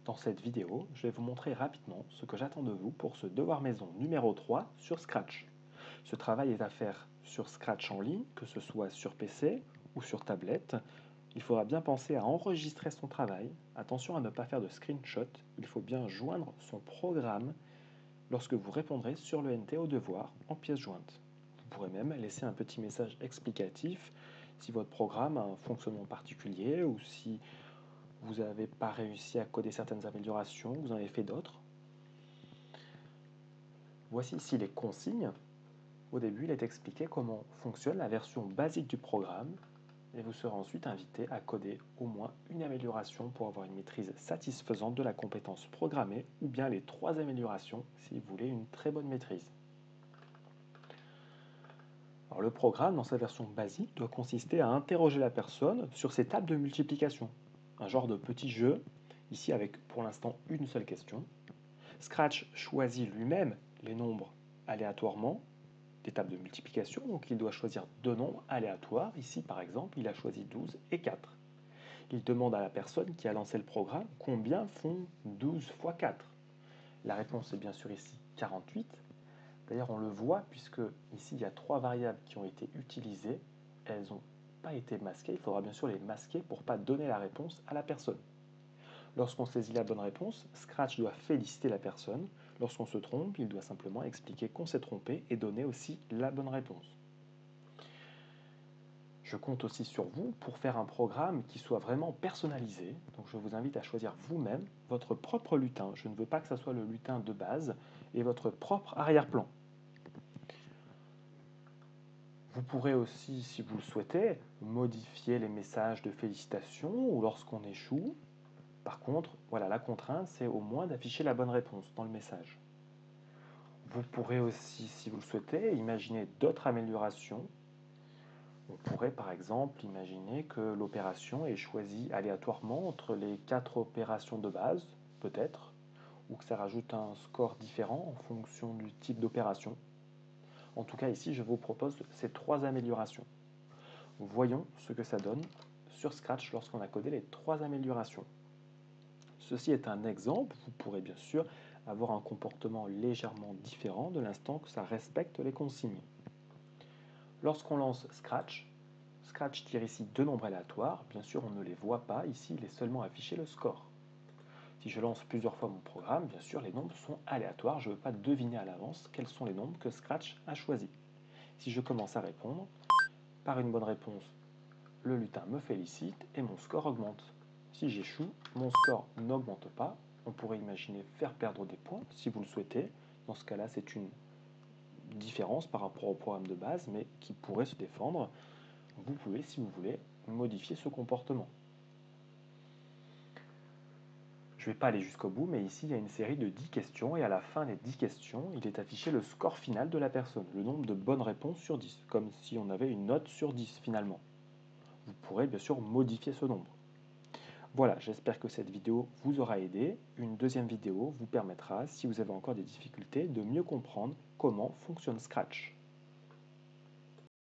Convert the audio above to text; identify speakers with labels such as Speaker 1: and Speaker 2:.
Speaker 1: Dans cette vidéo, je vais vous montrer rapidement ce que j'attends de vous pour ce devoir maison numéro 3 sur Scratch. Ce travail est à faire sur Scratch en ligne, que ce soit sur PC ou sur tablette. Il faudra bien penser à enregistrer son travail. Attention à ne pas faire de screenshot. Il faut bien joindre son programme lorsque vous répondrez sur le NT au devoir en pièce jointe. Vous pourrez même laisser un petit message explicatif si votre programme a un fonctionnement particulier ou si vous n'avez pas réussi à coder certaines améliorations, vous en avez fait d'autres. Voici ici les consignes. Au début, il est expliqué comment fonctionne la version basique du programme et vous serez ensuite invité à coder au moins une amélioration pour avoir une maîtrise satisfaisante de la compétence programmée ou bien les 3 améliorations si vous voulez une très bonne maîtrise. Alors, le programme, dans sa version basique, doit consister à interroger la personne sur ses tables de multiplication. Un genre de petit jeu, ici avec pour l'instant une seule question. Scratch choisit lui-même les nombres aléatoirement des tables de multiplication, donc il doit choisir 2 nombres aléatoires. Ici, par exemple, il a choisi 12 et 4. Il demande à la personne qui a lancé le programme combien font 12 fois 4. La réponse est bien sûr ici 48. D'ailleurs, on le voit puisque ici, il y a 3 variables qui ont été utilisées. Elles n'ont pas été masquées. Il faudra bien sûr les masquer pour ne pas donner la réponse à la personne. Lorsqu'on saisit la bonne réponse, Scratch doit féliciter la personne. Lorsqu'on se trompe, il doit simplement expliquer qu'on s'est trompé et donner aussi la bonne réponse. Je compte aussi sur vous pour faire un programme qui soit vraiment personnalisé. Donc je vous invite à choisir vous-même votre propre lutin. Je ne veux pas que ce soit le lutin de base et votre propre arrière-plan. Vous pourrez aussi, si vous le souhaitez, modifier les messages de félicitations ou lorsqu'on échoue. Par contre, voilà, la contrainte, c'est au moins d'afficher la bonne réponse dans le message. Vous pourrez aussi, si vous le souhaitez, imaginer d'autres améliorations. On pourrait par exemple imaginer que l'opération est choisie aléatoirement entre les 4 opérations de base, peut-être, ou que ça rajoute un score différent en fonction du type d'opération. En tout cas, ici, je vous propose ces 3 améliorations. Voyons ce que ça donne sur Scratch lorsqu'on a codé les 3 améliorations. Ceci est un exemple, vous pourrez bien sûr avoir un comportement légèrement différent de l'instant que ça respecte les consignes. Lorsqu'on lance Scratch, Scratch tire ici 2 nombres aléatoires, bien sûr on ne les voit pas, ici il est seulement affiché le score. Si je lance plusieurs fois mon programme, bien sûr les nombres sont aléatoires, je ne veux pas deviner à l'avance quels sont les nombres que Scratch a choisis. Si je commence à répondre, par une bonne réponse, le lutin me félicite et mon score augmente. Si j'échoue, mon score n'augmente pas. On pourrait imaginer faire perdre des points si vous le souhaitez. Dans ce cas-là, c'est une différence par rapport au programme de base, mais qui pourrait se défendre. Vous pouvez, si vous voulez, modifier ce comportement. Je ne vais pas aller jusqu'au bout, mais ici, il y a une série de 10 questions, et à la fin des 10 questions, il est affiché le score final de la personne, le nombre de bonnes réponses sur 10, comme si on avait une note sur 10 finalement. Vous pourrez bien sûr modifier ce nombre. Voilà, j'espère que cette vidéo vous aura aidé. Une deuxième vidéo vous permettra, si vous avez encore des difficultés, de mieux comprendre comment fonctionne Scratch.